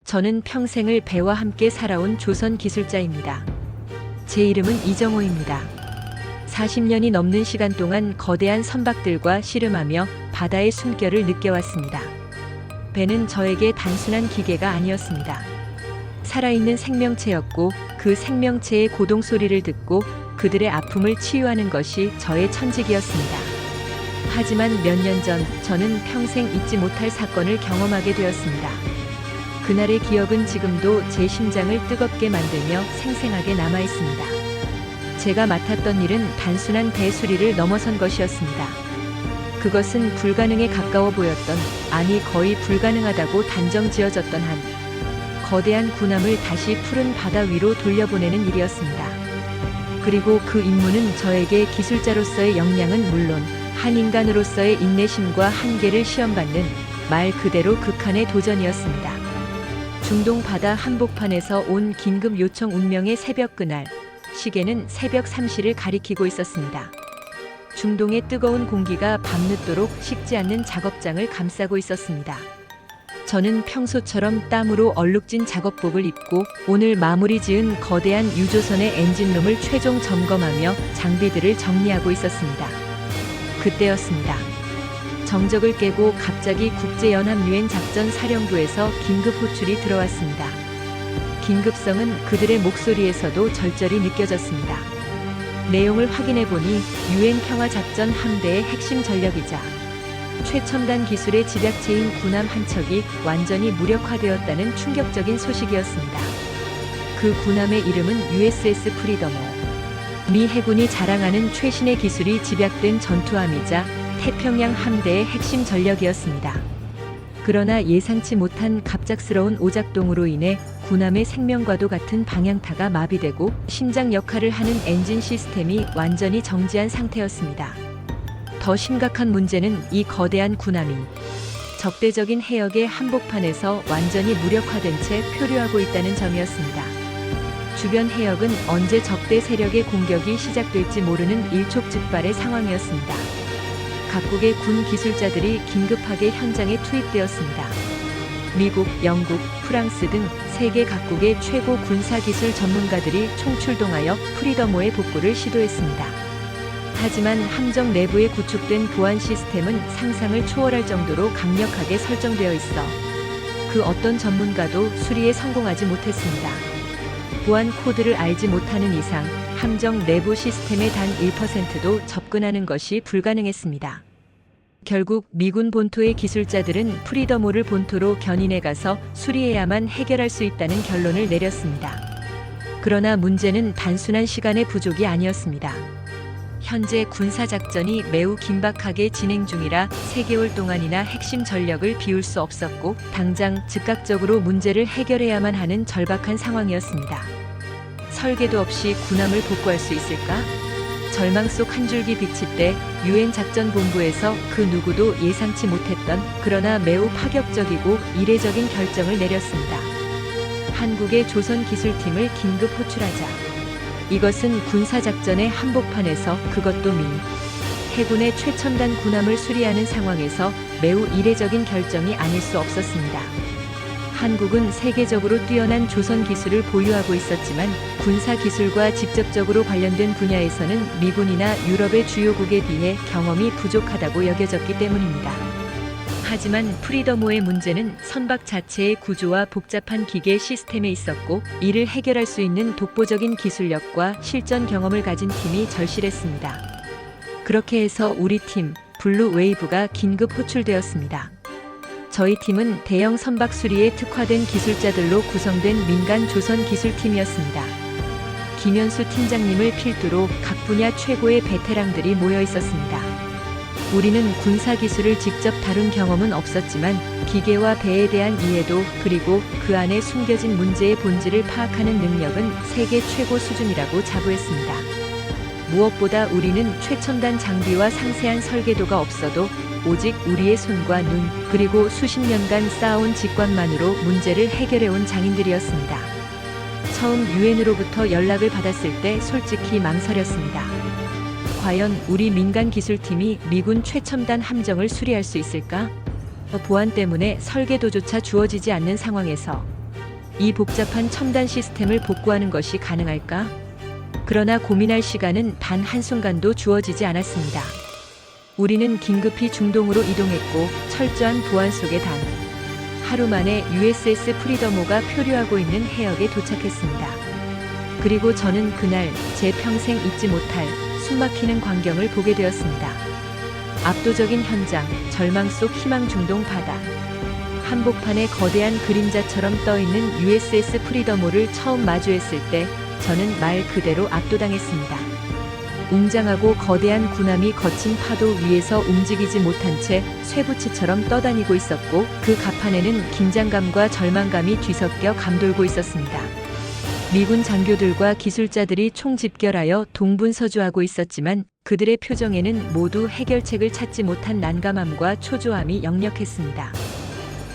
저는 평생을 배와 함께 살아온 조선 기술자입니다. 제 이름은 이정호입니다. 40년이 넘는 시간 동안 거대한 선박들과 씨름하며 바다의 숨결을 느껴왔습니다. 배는 저에게 단순한 기계가 아니었습니다. 살아있는 생명체였고 그 생명체의 고동 소리를 듣고 그들의 아픔을 치유하는 것이 저의 천직이었습니다. 하지만 몇 년 전 저는 평생 잊지 못할 사건을 경험하게 되었습니다. 그날의 기억은 지금도 제 심장을 뜨겁게 만들며 생생하게 남아 있습니다. 제가 맡았던 일은 단순한 배 수리를 넘어선 것이었습니다. 그것은 불가능에 가까워 보였던, 아니 거의 불가능하다고 단정 지어졌던 한 거대한 군함을 다시 푸른 바다 위로 돌려보내는 일이었습니다. 그리고 그 임무는 저에게 기술자로서의 역량은 물론 한 인간으로서의 인내심과 한계를 시험받는 말 그대로 극한의 도전이었습니다. 중동 바다 한복판에서 온 긴급 요청 운명의 새벽 그날, 시계는 새벽 3시를 가리키고 있었습니다. 중동의 뜨거운 공기가 밤늦도록 식지 않는 작업장을 감싸고 있었습니다. 저는 평소처럼 땀으로 얼룩진 작업복을 입고 오늘 마무리 지은 거대한 유조선의 엔진룸을 최종 점검하며 장비들을 정리하고 있었습니다. 그때였습니다. 정적을 깨고 갑자기 국제연합유엔작전사령부에서 긴급 호출이 들어왔습니다. 긴급성은 그들의 목소리에서도 절절히 느껴졌습니다. 내용을 확인해보니 유엔 평화작전 함대의 핵심 전력이자 최첨단 기술의 집약체인 군함 한 척이 완전히 무력화되었다는 충격적인 소식이었습니다. 그 군함의 이름은 USS 프리더모. 미 해군이 자랑하는 최신의 기술이 집약된 전투함이자 태평양 함대의 핵심 전력이었습니다. 그러나 예상치 못한 갑작스러운 오작동으로 인해 군함의 생명과도 같은 방향타가 마비되고 심장 역할을 하는 엔진 시스템이 완전히 정지한 상태였습니다. 더 심각한 문제는 이 거대한 군함이 적대적인 해역의 한복판에서 완전히 무력화된 채 표류하고 있다는 점이었습니다. 주변 해역은 언제 적대 세력의 공격이 시작될지 모르는 일촉즉발의 상황이었습니다. 각국의 군 기술자들이 긴급하게 현장에 투입되었습니다. 미국, 영국, 프랑스 등 세계 각국의 최고 군사기술 전문가들이 총출동하여 프리더모의 복구를 시도했습니다. 하지만 함정 내부에 구축된 보안 시스템은 상상을 초월할 정도로 강력하게 설정되어 있어 그 어떤 전문가도 수리에 성공하지 못했습니다. 보안 코드를 알지 못하는 이상 함정 내부 시스템의 단 1%도 접근하는 것이 불가능했습니다. 결국 미군 본토의 기술자들은 프리더모를 본토로 견인해 가서 수리해야만 해결할 수 있다는 결론을 내렸습니다. 그러나 문제는 단순한 시간의 부족이 아니었습니다. 현재 군사작전이 매우 긴박하게 진행 중이라 3개월 동안이나 핵심 전력을 비울 수 없었고 당장 즉각적으로 문제를 해결해야만 하는 절박한 상황이었습니다. 설계도 없이 군함을 복구할 수 있을까? 절망 속 한 줄기 빛일 때 유엔 작전본부에서 그 누구도 예상치 못했던 그러나 매우 파격적이고 이례적인 결정을 내렸습니다. 한국의 조선기술팀을 긴급 호출하자. 이것은 군사작전의 한복판에서, 그것도 미 해군의 최첨단 군함을 수리하는 상황에서 매우 이례적인 결정이 아닐 수 없었습니다. 한국은 세계적으로 뛰어난 조선 기술을 보유하고 있었지만 군사 기술과 직접적으로 관련된 분야에서는 미군이나 유럽의 주요국에 비해 경험이 부족하다고 여겨졌기 때문입니다. 하지만 프리더모의 문제는 선박 자체의 구조와 복잡한 기계 시스템에 있었고 이를 해결할 수 있는 독보적인 기술력과 실전 경험을 가진 팀이 절실했습니다. 그렇게 해서 우리 팀 블루 웨이브가 긴급 호출되었습니다. 저희 팀은 대형 선박 수리에 특화된 기술자들로 구성된 민간 조선 기술팀이었습니다. 김현수 팀장님을 필두로 각 분야 최고의 베테랑들이 모여 있었습니다. 우리는 군사 기술을 직접 다룬 경험은 없었지만 기계와 배에 대한 이해도 그리고 그 안에 숨겨진 문제의 본질을 파악하는 능력은 세계 최고 수준이라고 자부했습니다. 무엇보다 우리는 최첨단 장비와 상세한 설계도가 없어도 오직 우리의 손과 눈 그리고 수십 년간 쌓아온 직관만으로 문제를 해결해온 장인들이었습니다. 처음 유엔으로부터 연락을 받았을 때 솔직히 망설였습니다. 과연 우리 민간 기술팀이 미군 최첨단 함정을 수리할 수 있을까? 보안 때문에 설계도조차 주어지지 않는 상황에서 이 복잡한 첨단 시스템을 복구하는 것이 가능할까? 그러나 고민할 시간은 단 한순간도 주어지지 않았습니다. 우리는 긴급히 중동으로 이동했고 철저한 보안 속에 단 하루 만에 USS 프리더모가 표류하고 있는 해역에 도착했습니다. 그리고 저는 그날 제 평생 잊지 못할 숨막히는 광경을 보게 되었습니다. 압도적인 현장, 절망 속 희망 중동 바다. 한복판에 거대한 그림자처럼 떠있는 USS 프리더모를 처음 마주했을 때 저는 말 그대로 압도당했습니다. 웅장하고 거대한 군함이 거친 파도 위에서 움직이지 못한 채 쇠붙이처럼 떠다니고 있었고 그 갑판에는 긴장감과 절망감이 뒤섞여 감돌고 있었습니다. 미군 장교들과 기술자들이 총집결하여 동분서주하고 있었지만 그들의 표정에는 모두 해결책을 찾지 못한 난감함과 초조함이 역력했습니다.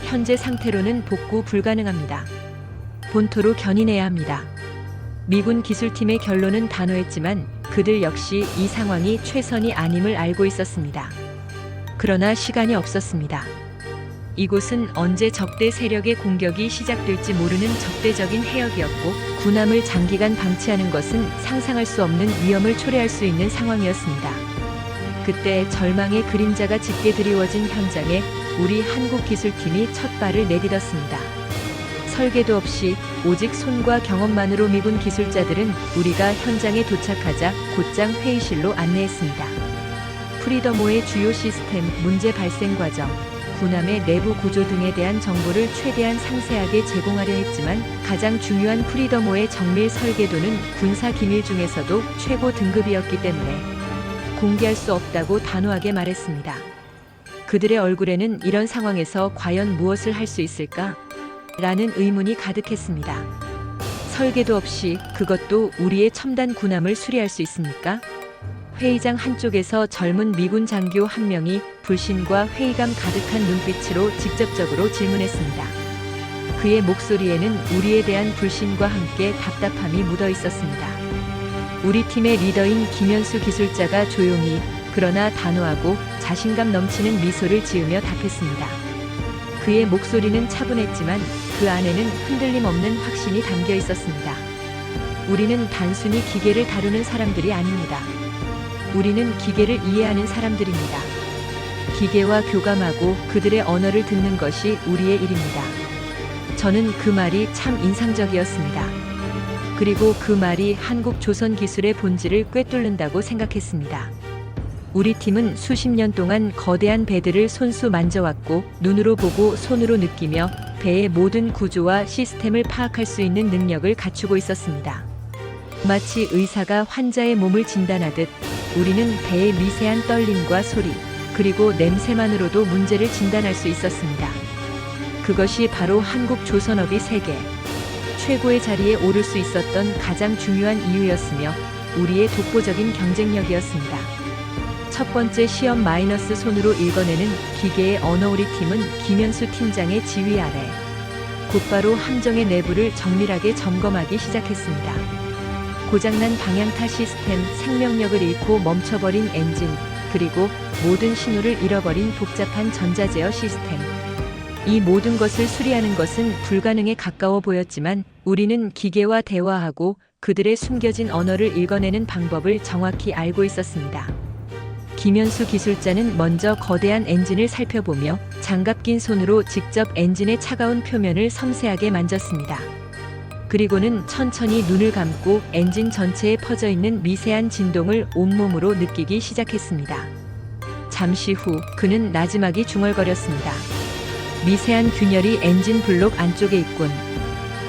현재 상태로는 복구 불가능합니다. 본토로 견인해야 합니다. 미군 기술팀의 결론은 단호했지만 그들 역시 이 상황이 최선이 아님을 알고 있었습니다. 그러나 시간이 없었습니다. 이곳은 언제 적대 세력의 공격이 시작될지 모르는 적대적인 해역이었고 군함을 장기간 방치하는 것은 상상할 수 없는 위험을 초래할 수 있는 상황이었습니다. 그때 절망의 그림자가 짙게 드리워진 현장에 우리 한국 기술팀이 첫 발을 내딛었습니다. 설계도 없이 오직 손과 경험만으로 미군 기술자들은 우리가 현장에 도착하자 곧장 회의실로 안내했습니다. 프리더모의 주요 시스템, 문제 발생 과정, 군함의 내부 구조 등에 대한 정보를 최대한 상세하게 제공하려 했지만 가장 중요한 프리더모의 정밀 설계도는 군사 기밀 중에서도 최고 등급이었기 때문에 공개할 수 없다고 단호하게 말했습니다. 그들의 얼굴에는 이런 상황에서 과연 무엇을 할 수 있을까? 라는 의문이 가득했습니다. 설계도 없이 그것도 우리의 첨단 군함을 수리할 수 있습니까? 회의장 한쪽에서 젊은 미군 장교 한 명이 불신과 회의감 가득한 눈빛으로 직접적으로 질문했습니다. 그의 목소리에는 우리에 대한 불신과 함께 답답함이 묻어 있었습니다. 우리 팀의 리더인 김현수 기술자가 조용히 그러나 단호하고 자신감 넘치는 미소를 지으며 답했습니다. 그의 목소리는 차분했지만 그 안에는 흔들림 없는 확신이 담겨 있었습니다. 우리는 단순히 기계를 다루는 사람들이 아닙니다. 우리는 기계를 이해하는 사람들입니다. 기계와 교감하고 그들의 언어를 듣는 것이 우리의 일입니다. 저는 그 말이 참 인상적이었습니다. 그리고 그 말이 한국 조선 기술의 본질을 꿰뚫는다고 생각했습니다. 우리 팀은 수십 년 동안 거대한 배들을 손수 만져왔고 눈으로 보고 손으로 느끼며 배의 모든 구조와 시스템을 파악할 수 있는 능력을 갖추고 있었습니다. 마치 의사가 환자의 몸을 진단하듯 우리는 배의 미세한 떨림과 소리, 그리고 냄새만으로도 문제를 진단할 수 있었습니다. 그것이 바로 한국 조선업이 세계 최고의 자리에 오를 수 있었던 가장 중요한 이유였으며 우리의 독보적인 경쟁력이었습니다. 첫 번째 시험 마이너스 손으로 읽어내는 기계의 언어. 우리 팀은 김현수 팀장의 지휘 아래 곧바로 함정의 내부를 정밀하게 점검하기 시작했습니다. 고장난 방향타 시스템, 생명력을 잃고 멈춰버린 엔진, 그리고 모든 신호를 잃어버린 복잡한 전자제어 시스템. 이 모든 것을 수리하는 것은 불가능에 가까워 보였지만 우리는 기계와 대화하고 그들의 숨겨진 언어를 읽어내는 방법을 정확히 알고 있었습니다. 김현수 기술자는 먼저 거대한 엔진을 살펴보며 장갑 낀 손으로 직접 엔진의 차가운 표면을 섬세하게 만졌습니다. 그리고는 천천히 눈을 감고 엔진 전체에 퍼져 있는 미세한 진동을 온몸으로 느끼기 시작했습니다. 잠시 후 그는 나지막이 중얼거렸습니다. 미세한 균열이 엔진 블록 안쪽에 있군.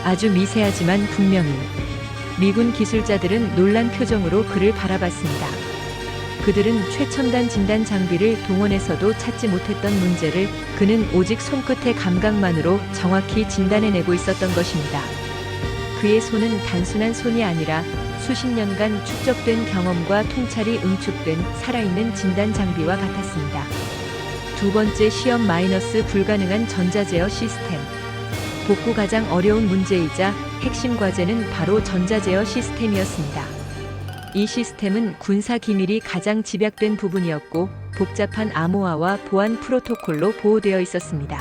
아주 미세하지만 분명히. 미군 기술자들은 놀란 표정으로 그를 바라봤습니다. 그들은 최첨단 진단 장비를 동원해서도 찾지 못했던 문제를 그는 오직 손끝의 감각만으로 정확히 진단해내고 있었던 것입니다. 그의 손은 단순한 손이 아니라 수십 년간 축적된 경험과 통찰이 응축된 살아있는 진단 장비와 같았습니다. 두 번째 시험 마이너스 불가능한 전자제어 시스템. 복구 가장 어려운 문제이자 핵심 과제는 바로 전자제어 시스템이었습니다. 이 시스템은 군사 기밀이 가장 집약된 부분이었고 복잡한 암호화와 보안 프로토콜로 보호되어 있었습니다.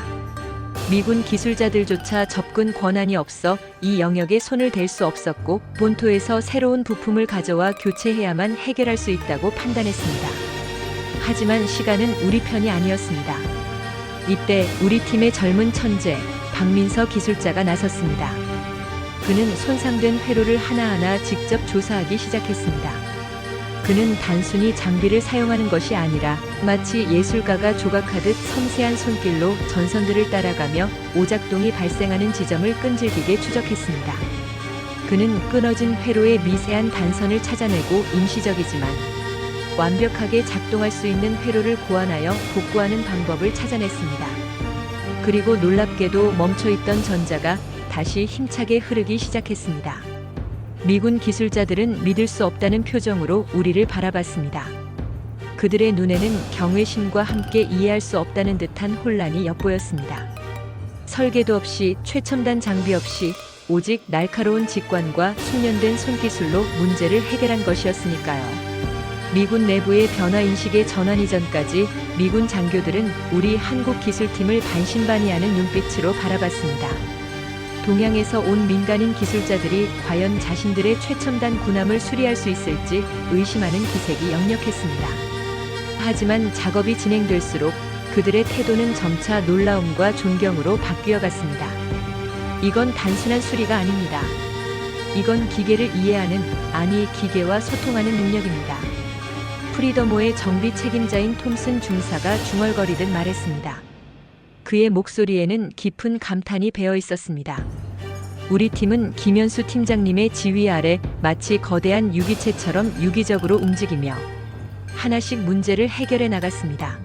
미군 기술자들조차 접근 권한이 없어 이 영역에 손을 댈 수 없었고 본토에서 새로운 부품을 가져와 교체해야만 해결할 수 있다고 판단했습니다. 하지만 시간은 우리 편이 아니었습니다. 이때 우리 팀의 젊은 천재 박민서 기술자가 나섰습니다. 그는 손상된 회로를 하나하나 직접 조사하기 시작했습니다. 그는 단순히 장비를 사용하는 것이 아니라 마치 예술가가 조각하듯 섬세한 손길로 전선들을 따라가며 오작동이 발생하는 지점을 끈질기게 추적했습니다. 그는 끊어진 회로의 미세한 단선을 찾아내고 임시적이지만 완벽하게 작동할 수 있는 회로를 고안하여 복구하는 방법을 찾아냈습니다. 그리고 놀랍게도 멈춰있던 전자가 다시 힘차게 흐르기 시작했습니다. 미군 기술자들은 믿을 수 없다는 표정으로 우리를 바라봤습니다. 그들의 눈에는 경외심과 함께 이해할 수 없다는 듯한 혼란이 엿보였습니다. 설계도 없이 최첨단 장비 없이 오직 날카로운 직관과 숙련된 손기술로 문제를 해결한 것이었으니까요. 미군 내부의 변화 인식의 전환 이전까지 미군 장교들은 우리 한국 기술팀을 반신반의하는 눈빛으로 바라봤습니다. 동양에서 온 민간인 기술자들이 과연 자신들의 최첨단 군함을 수리할 수 있을지 의심하는 기색이 역력했습니다. 하지만 작업이 진행될수록 그들의 태도는 점차 놀라움과 존경으로 바뀌어 갔습니다. 이건 단순한 수리가 아닙니다. 이건 기계를 이해하는, 아니 기계와 소통하는 능력입니다. 프리더모의 정비 책임자인 톰슨 중사가 중얼거리듯 말했습니다. 그의 목소리에는 깊은 감탄이 배어 있었습니다. 우리 팀은 김현수 팀장님의 지휘 아래 마치 거대한 유기체처럼 유기적으로 움직이며 하나씩 문제를 해결해 나갔습니다.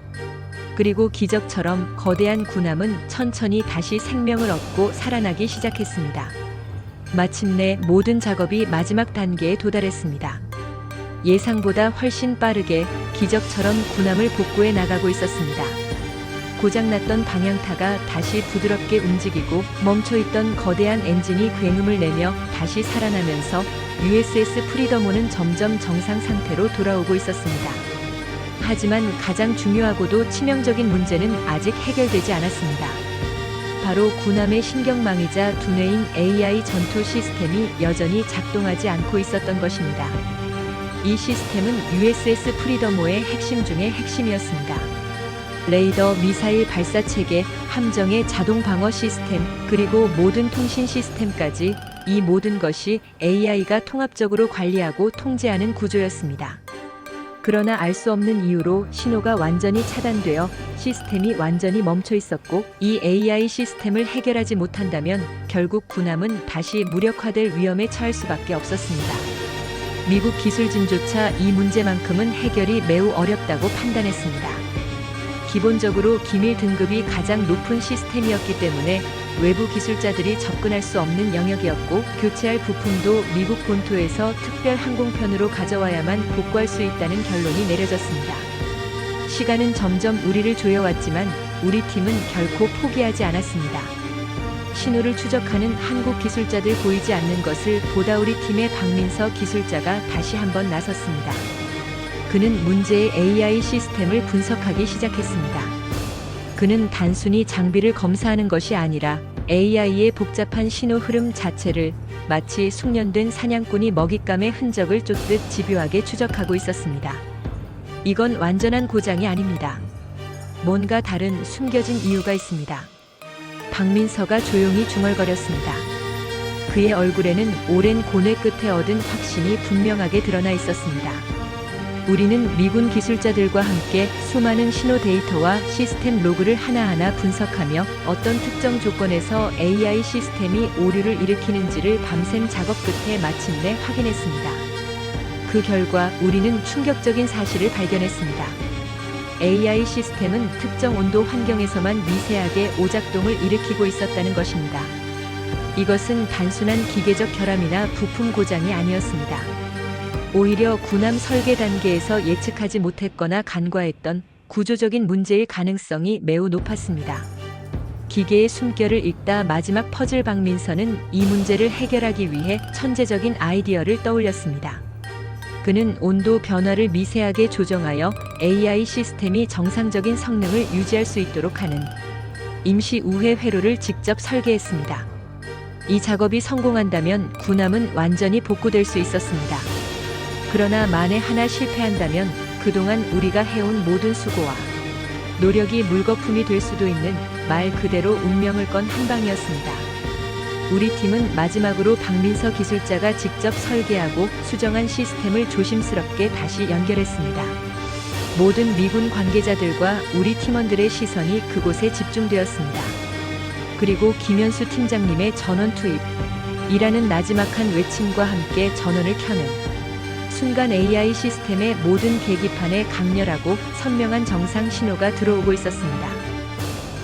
그리고 기적처럼 거대한 군함은 천천히 다시 생명을 얻고 살아나기 시작했습니다. 마침내 모든 작업이 마지막 단계에 도달했습니다. 예상보다 훨씬 빠르게 기적처럼 군함을 복구해 나가고 있었습니다. 고장났던 방향타가 다시 부드럽게 움직이고 멈춰있던 거대한 엔진이 굉음을 내며 다시 살아나면서 USS 프리더모는 점점 정상 상태로 돌아오고 있었습니다. 하지만 가장 중요하고도 치명적인 문제는 아직 해결되지 않았습니다. 바로 군함의 신경망이자 두뇌인 AI 전투 시스템이 여전히 작동하지 않고 있었던 것입니다. 이 시스템은 USS 프리더모의 핵심 중의 핵심이었습니다. 레이더, 미사일 발사 체계, 함정의 자동 방어 시스템, 그리고 모든 통신 시스템까지 이 모든 것이 AI가 통합적으로 관리하고 통제하는 구조였습니다. 그러나 알 수 없는 이유로 신호가 완전히 차단되어 시스템이 완전히 멈춰 있었고 이 AI 시스템을 해결하지 못한다면 결국 군함은 다시 무력화될 위험에 처할 수밖에 없었습니다. 미국 기술진조차 이 문제만큼은 해결이 매우 어렵다고 판단했습니다. 기본적으로 기밀 등급이 가장 높은 시스템이었기 때문에 외부 기술자들이 접근할 수 없는 영역이었고 교체할 부품도 미국 본토에서 특별 항공편으로 가져와야만 복구할 수 있다는 결론이 내려졌습니다. 시간은 점점 우리를 조여왔지만 우리 팀은 결코 포기하지 않았습니다. 신호를 추적하는 한국 기술자들 보이지 않는 것을 보다 우리 팀의 박민서 기술자가 다시 한번 나섰습니다. 그는 문제의 AI 시스템을 분석하기 시작했습니다. 그는 단순히 장비를 검사하는 것이 아니라 AI의 복잡한 신호 흐름 자체를 마치 숙련된 사냥꾼이 먹잇감의 흔적을 쫓듯 집요하게 추적하고 있었습니다. 이건 완전한 고장이 아닙니다. 뭔가 다른 숨겨진 이유가 있습니다. 박민서가 조용히 중얼거렸습니다. 그의 얼굴에는 오랜 고뇌 끝에 얻은 확신이 분명하게 드러나 있었습니다. 우리는 미군 기술자들과 함께 수많은 신호 데이터와 시스템 로그를 하나하나 분석하며 어떤 특정 조건에서 AI 시스템이 오류를 일으키는지를 밤샘 작업 끝에 마침내 확인했습니다. 그 결과 우리는 충격적인 사실을 발견했습니다. AI 시스템은 특정 온도 환경에서만 미세하게 오작동을 일으키고 있었다는 것입니다. 이것은 단순한 기계적 결함이나 부품 고장이 아니었습니다. 오히려 군함 설계 단계에서 예측하지 못했거나 간과했던 구조적인 문제일 가능성이 매우 높았습니다. 기계의 숨결을 읽다 마지막 퍼즐 박민서는 이 문제를 해결하기 위해 천재적인 아이디어를 떠올렸습니다. 그는 온도 변화를 미세하게 조정하여 AI 시스템이 정상적인 성능을 유지할 수 있도록 하는 임시 우회 회로를 직접 설계했습니다. 이 작업이 성공한다면 군함은 완전히 복구될 수 있었습니다. 그러나 만에 하나 실패한다면 그동안 우리가 해온 모든 수고와 노력이 물거품이 될 수도 있는 말 그대로 운명을 건 한 방이었습니다. 우리 팀은 마지막으로 박민서 기술자가 직접 설계하고 수정한 시스템을 조심스럽게 다시 연결했습니다. 모든 미군 관계자들과 우리 팀원들의 시선이 그곳에 집중되었습니다. 그리고 김현수 팀장님의 전원 투입이라는 나지막한 외침과 함께 전원을 켜는 순간 AI 시스템의 모든 계기판에 강렬하고 선명한 정상 신호가 들어오고 있었습니다.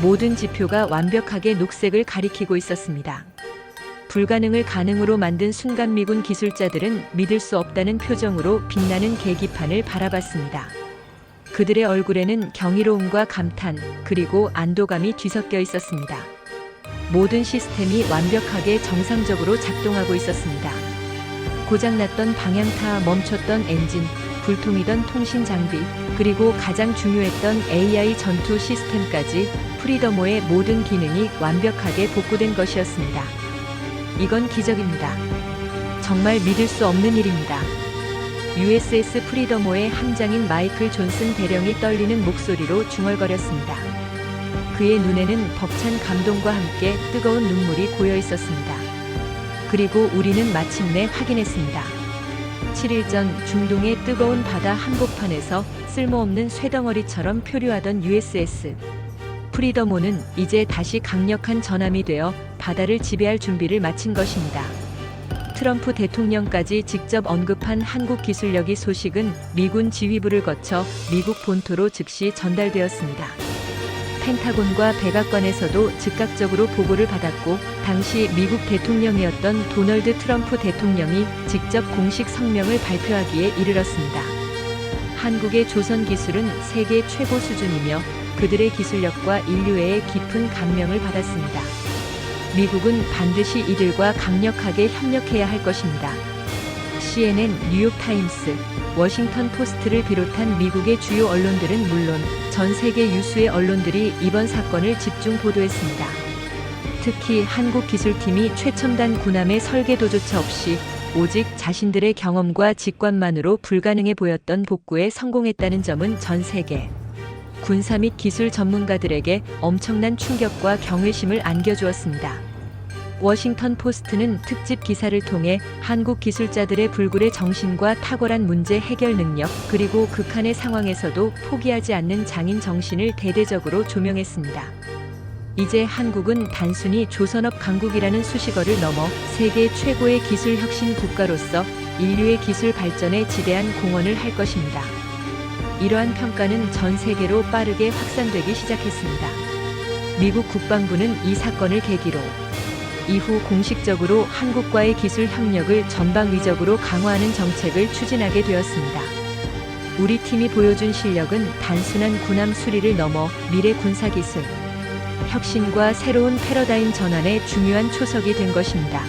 모든 지표가 완벽하게 녹색을 가리키고 있었습니다. 불가능을 가능으로 만든 순간 미군 기술자들은 믿을 수 없다는 표정으로 빛나는 계기판을 바라봤습니다. 그들의 얼굴에는 경이로움과 감탄, 그리고 안도감이 뒤섞여 있었습니다. 모든 시스템이 완벽하게 정상적으로 작동하고 있었습니다. 고장났던 방향타, 멈췄던 엔진, 불통이던 통신 장비, 그리고 가장 중요했던 AI 전투 시스템까지 프리더모의 모든 기능이 완벽하게 복구된 것이었습니다. 이건 기적입니다. 정말 믿을 수 없는 일입니다. USS 프리더모의 함장인 마이클 존슨 대령이 떨리는 목소리로 중얼거렸습니다. 그의 눈에는 벅찬 감동과 함께 뜨거운 눈물이 고여 있었습니다. 그리고 우리는 마침내 확인했습니다. 7일 전 중동의 뜨거운 바다 한복판에서 쓸모없는 쇠덩어리처럼 표류하던 USS 프리더모는 이제 다시 강력한 전함이 되어 바다를 지배할 준비를 마친 것입니다. 트럼프 대통령까지 직접 언급한 한국 기술력의 소식은 미군 지휘부를 거쳐 미국 본토로 즉시 전달되었습니다. 펜타곤과 백악관에서도 즉각적으로 보고를 받았고 당시 미국 대통령이었던 도널드 트럼프 대통령이 직접 공식 성명을 발표하기에 이르렀습니다. 한국의 조선 기술은 세계 최고 수준이며 그들의 기술력과 인류애의 깊은 감명을 받았습니다. 미국은 반드시 이들과 강력하게 협력해야 할 것입니다. CNN, 뉴욕타임스, 워싱턴 포스트를 비롯한 미국의 주요 언론들은 물론 전 세계 유수의 언론들이 이번 사건을 집중 보도했습니다. 특히 한국 기술팀이 최첨단 군함의 설계도조차 없이 오직 자신들의 경험과 직관만으로 불가능해 보였던 복구에 성공했다는 점은 전 세계 군사 및 기술 전문가들에게 엄청난 충격과 경외심을 안겨주었습니다. 워싱턴 포스트는 특집 기사를 통해 한국 기술자들의 불굴의 정신과 탁월한 문제 해결 능력, 그리고 극한의 상황에서도 포기하지 않는 장인 정신을 대대적으로 조명했습니다. 이제 한국은 단순히 조선업 강국이라는 수식어를 넘어 세계 최고의 기술 혁신 국가로서 인류의 기술 발전에 지대한 공헌을 할 것입니다. 이러한 평가는 전 세계로 빠르게 확산되기 시작했습니다. 미국 국방부는 이 사건을 계기로 이후 공식적으로 한국과의 기술 협력을 전방위적으로 강화하는 정책을 추진하게 되었습니다. 우리 팀이 보여준 실력은 단순한 군함 수리를 넘어 미래 군사기술 혁신과 새로운 패러다임 전환의 중요한 초석이 된 것입니다.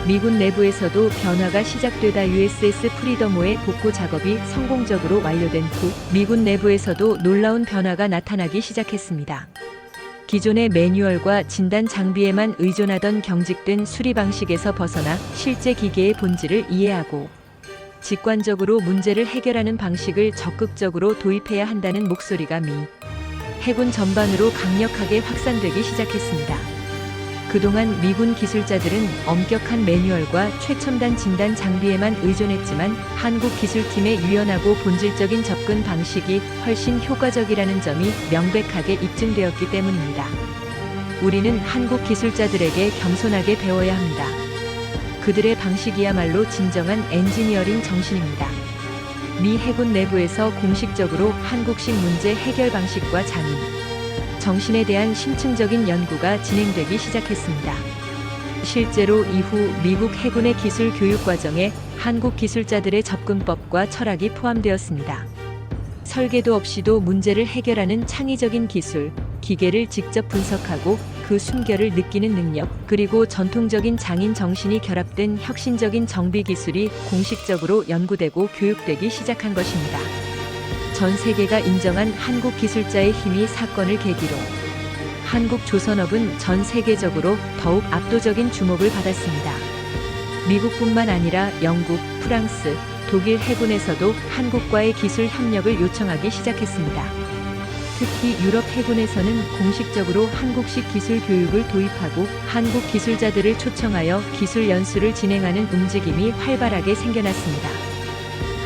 미군 내부에서도 변화가 시작되다 USS 프리더모의 복구 작업이 성공적으로 완료된 후 미군 내부에서도 놀라운 변화가 나타나기 시작했습니다. 기존의 매뉴얼과 진단 장비에만 의존하던 경직된 수리 방식에서 벗어나 실제 기계의 본질을 이해하고 직관적으로 문제를 해결하는 방식을 적극적으로 도입해야 한다는 목소리가 미 해군 전반으로 강력하게 확산되기 시작했습니다. 그동안 미군 기술자들은 엄격한 매뉴얼과 최첨단 진단 장비에만 의존했지만 한국 기술팀의 유연하고 본질적인 접근 방식이 훨씬 효과적이라는 점이 명백하게 입증되었기 때문입니다. 우리는 한국 기술자들에게 겸손하게 배워야 합니다. 그들의 방식이야말로 진정한 엔지니어링 정신입니다. 미 해군 내부에서 공식적으로 한국식 문제 해결 방식과 장인 정신에 대한 심층적인 연구가 진행되기 시작했습니다. 실제로 이후 미국 해군의 기술 교육 과정에 한국 기술자들의 접근법과 철학이 포함되었습니다. 설계도 없이도 문제를 해결하는 창의적인 기술, 기계를 직접 분석하고 그 숨결을 느끼는 능력, 그리고 전통적인 장인 정신이 결합된 혁신적인 정비 기술이 공식적으로 연구되고 교육되기 시작한 것입니다. 전 세계가 인정한 한국 기술자의 힘이 사건을 계기로 한국 조선업은 전 세계적으로 더욱 압도적인 주목을 받았습니다. 미국뿐만 아니라 영국, 프랑스, 독일 해군에서도 한국과의 기술 협력을 요청하기 시작했습니다. 특히 유럽 해군에서는 공식적으로 한국식 기술 교육을 도입하고 한국 기술자들을 초청하여 기술 연수를 진행하는 움직임이 활발하게 생겨났습니다.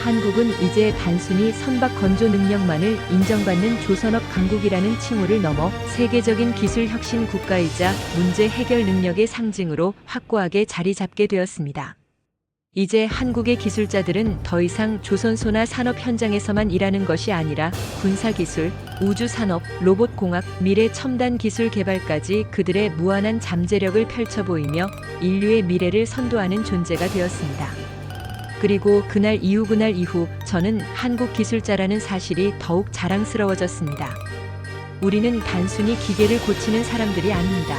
한국은 이제 단순히 선박 건조 능력만을 인정받는 조선업 강국이라는 칭호를 넘어 세계적인 기술 혁신 국가이자 문제 해결 능력의 상징으로 확고하게 자리 잡게 되었습니다. 이제 한국의 기술자들은 더 이상 조선소나 산업 현장에서만 일하는 것이 아니라 군사기술, 우주산업, 로봇공학, 미래 첨단 기술 개발까지 그들의 무한한 잠재력을 펼쳐 보이며 인류의 미래를 선도하는 존재가 되었습니다. 그리고 그날 이후 저는 한국 기술자라는 사실이 더욱 자랑스러워졌습니다. 우리는 단순히 기계를 고치는 사람들이 아닙니다.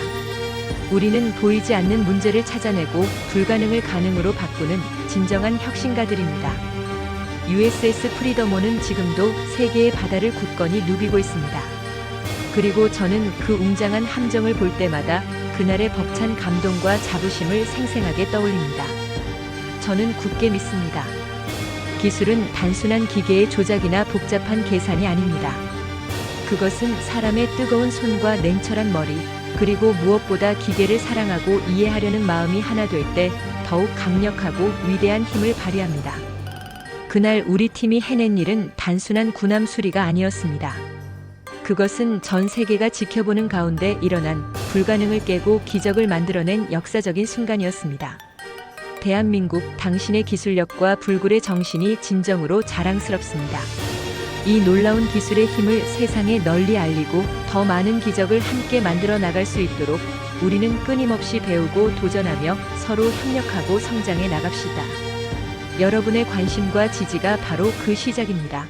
우리는 보이지 않는 문제를 찾아내고 불가능을 가능으로 바꾸는 진정한 혁신가들입니다. USS 프리더몬은 지금도 세계의 바다를 굳건히 누비고 있습니다. 그리고 저는 그 웅장한 함정을 볼 때마다 그날의 벅찬 감동과 자부심을 생생하게 떠올립니다. 저는 굳게 믿습니다. 기술은 단순한 기계의 조작이나 복잡한 계산이 아닙니다. 그것은 사람의 뜨거운 손과 냉철한 머리, 그리고 무엇보다 기계를 사랑하고 이해하려는 마음이 하나 될 때 더욱 강력하고 위대한 힘을 발휘합니다. 그날 우리 팀이 해낸 일은 단순한 군함 수리가 아니었습니다. 그것은 전 세계가 지켜보는 가운데 일어난 불가능을 깨고 기적을 만들어낸 역사적인 순간이었습니다. 대한민국, 당신의 기술력과 불굴의 정신이 진정으로 자랑스럽습니다. 이 놀라운 기술의 힘을 세상에 널리 알리고 더 많은 기적을 함께 만들어 나갈 수 있도록 우리는 끊임없이 배우고 도전하며 서로 협력하고 성장해 나갑시다. 여러분의 관심과 지지가 바로 그 시작입니다.